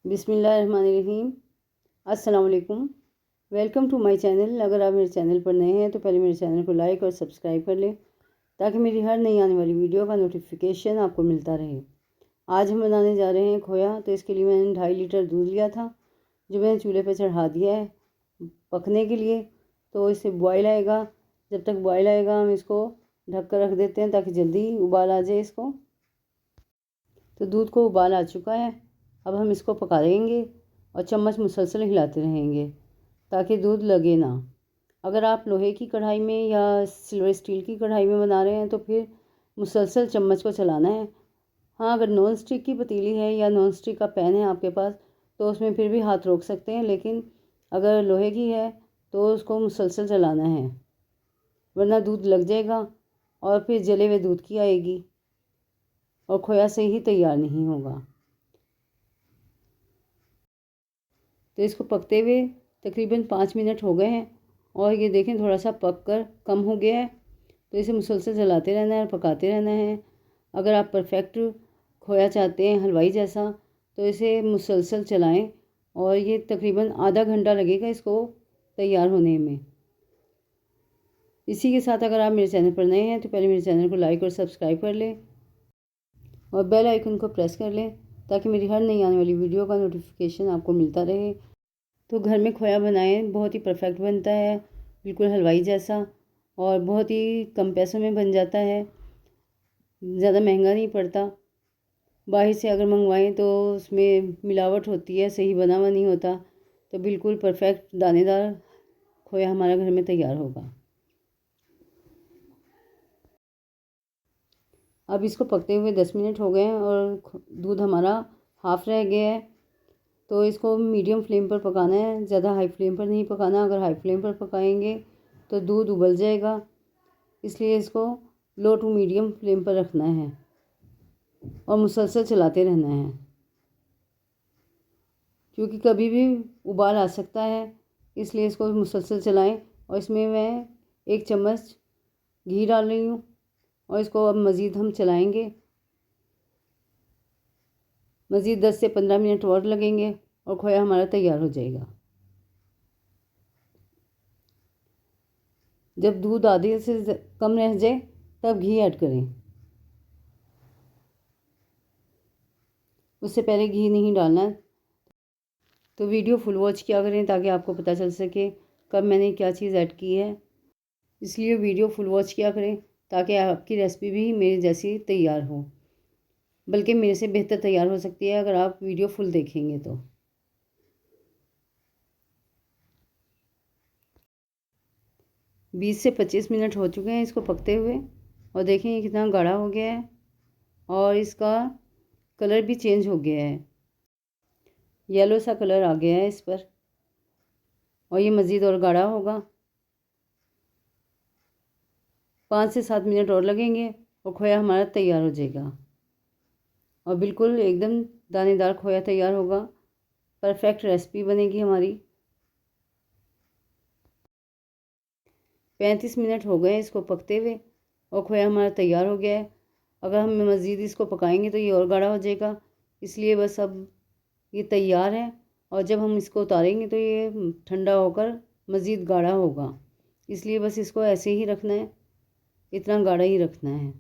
बिस्मिल्लाहिर्रहमानिर्रहीम। अस्सलाम वालेकुम। Welcome to my channel. अगर आप मेरे चैनल पर नए हैं तो पहले मेरे चैनल को लाइक और सब्सक्राइब कर लें ताकि मेरी हर नई आने वाली वीडियो का नोटिफिकेशन आपको मिलता रहे। आज हम बनाने जा रहे हैं खोया। तो इसके लिए मैंने 2.5 लीटर दूध लिया था जो मैंने चूल्हे पर चढ़ा दिया है पकने के लिए। तो इसे बॉयल आएगा, जब तक बॉयल आएगा हम इसको ढक कर रख देते हैं ताकि जल्दी उबाल आ जाए इसको। तो दूध को उबाल आ चुका है, अब हम इसको पका लेंगे और चम्मच मुसलसल हिलाते रहेंगे ताकि दूध लगे ना। अगर आप लोहे की कढ़ाई में या सिल्वर स्टील की कढ़ाई में बना रहे हैं तो फिर मुसलसल चम्मच को चलाना है। हाँ, अगर नॉन स्टिक की पतीली है या नॉन स्टिक का पैन है आपके पास तो उसमें फिर भी हाथ रोक सकते हैं, लेकिन अगर लोहे की है तो उसको मुसलसल चलाना है, वरना दूध लग जाएगा और फिर जले हुए दूध की आएगी और खोया सही ही तैयार नहीं होगा। तो इसको पकते हुए तकरीबन 5 मिनट हो गए हैं और ये देखें थोड़ा सा पक कर कम हो गया है। तो इसे मुसलसल चलाते रहना है और पकाते रहना है। अगर आप परफेक्ट खोया चाहते हैं हलवाई जैसा तो इसे मुसलसल चलाएं और ये तकरीबन आधा घंटा लगेगा इसको तैयार होने में। इसी के साथ अगर आप मेरे चैनल पर नए हैं तो पहले मेरे चैनल को लाइक और सब्सक्राइब कर लें और बेल आइकन को प्रेस कर लें ताकि मेरी हर नई आने वाली वीडियो का नोटिफिकेशन आपको मिलता रहे। तो घर में खोया बनाएं, बहुत ही परफेक्ट बनता है, बिल्कुल हलवाई जैसा, और बहुत ही कम पैसों में बन जाता है, ज़्यादा महंगा नहीं पड़ता। बाहर से अगर मंगवाएं तो उसमें मिलावट होती है, सही बना हुआ नहीं होता। तो बिल्कुल परफेक्ट दानेदार खोया हमारा घर में तैयार होगा। अब इसको पकते हुए 10 मिनट हो गए हैं और दूध हमारा हाफ़ रह गया है। तो इसको मीडियम फ्लेम पर पकाना है, ज़्यादा हाई फ्लेम पर नहीं पकाना। अगर हाई फ्लेम पर पकाएंगे तो दूध उबल जाएगा, इसलिए इसको लो टू मीडियम फ्लेम पर रखना है और मुसलसल चलाते रहना है, क्योंकि कभी भी उबाल आ सकता है, इसलिए इसको मुसलसल चलाएं। और इसमें मैं 1 चम्मच घी डाल रही हूँ और इसको अब मज़ीद हम चलाएंगे। मज़ीद 10 से 15 मिनट और लगेंगे और खोया हमारा तैयार हो जाएगा। जब दूध आधे से कम रह जाए तब घी ऐड करें, उससे पहले घी नहीं डालना। तो वीडियो फुल वॉच किया करें ताकि आपको पता चल सके कब मैंने क्या चीज़ ऐड की है। इसलिए वीडियो फुल वॉच किया करें ताकि आपकी रेसिपी भी मेरी जैसी तैयार हो, बल्कि मेरे से बेहतर तैयार हो सकती है अगर आप वीडियो फुल देखेंगे तो। बीस से 25 मिनट हो चुके हैं इसको पकते हुए और देखें ये कितना गाढ़ा हो गया है और इसका कलर भी चेंज हो गया है, येलो सा कलर आ गया है इस पर, और ये मज़ीद और गाढ़ा होगा। 5 से 7 मिनट और लगेंगे और खोया हमारा तैयार हो जाएगा और बिल्कुल एकदम दानेदार खोया तैयार होगा। परफेक्ट रेसिपी बनेगी हमारी। 35 मिनट हो गए इसको पकते हुए और खोया हमारा तैयार हो गया है। अगर हम मज़ीद इसको पकाएंगे तो ये और गाढ़ा हो जाएगा, इसलिए बस अब ये तैयार है। और जब हम इसको उतारेंगे तो ये ठंडा होकर मज़ीद गाढ़ा होगा, इसलिए बस इसको ऐसे ही रखना है, इतना गाढ़ा ही रखना है।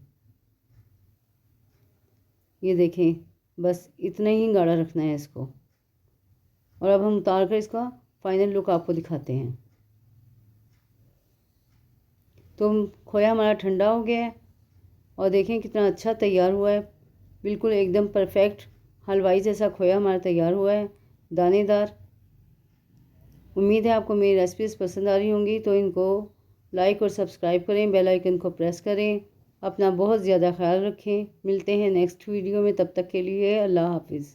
ये देखें, बस इतना ही गाढ़ा रखना है इसको। और अब हम उतार कर इसका फाइनल लुक आपको दिखाते हैं। तो खोया हमारा ठंडा हो गया है और देखें कितना अच्छा तैयार हुआ है, बिल्कुल एकदम परफेक्ट हलवाई जैसा खोया हमारा तैयार हुआ है, दानेदार। उम्मीद है आपको मेरी रेसिपीज़ पसंद आ रही होंगी, तो इनको लाइक और सब्सक्राइब करें, बेल आइकन को प्रेस करें। अपना बहुत ज़्यादा ख्याल रखें। मिलते हैं नेक्स्ट वीडियो में, तब तक के लिए अल्लाह हाफिज़।